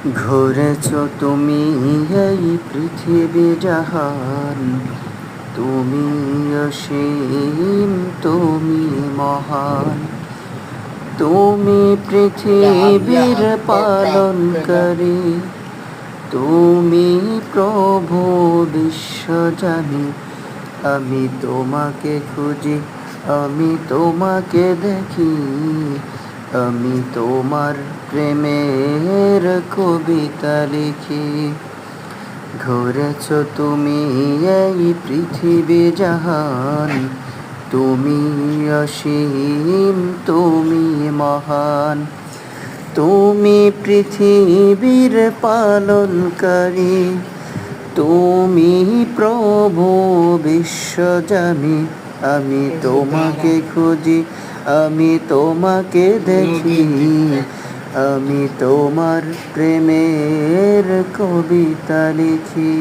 ঘুরেছ তুমি এই পৃথিবী জাহান, তুমি অসীম, তুমি মহান। তুমি পৃথিবীর পালনকারী, তুমি প্রভু বিশ্বজানি। আমি তোমাকে খুঁজি, আমি তোমাকে দেখি, আমি তোমার প্রেমের কবিতা লিখি। ঘুরেছ তুমি এই পৃথিবী জাহান, তুমি অসীম, তুমি মহান। তুমি পৃথিবীর পালনকারী, তুমি প্রভু বিশ্বজানি। আমি তোমাকে খুঁজি, আমি তোমাকে দেখি, আমি তোমার প্রেমের কবিতা লিখি।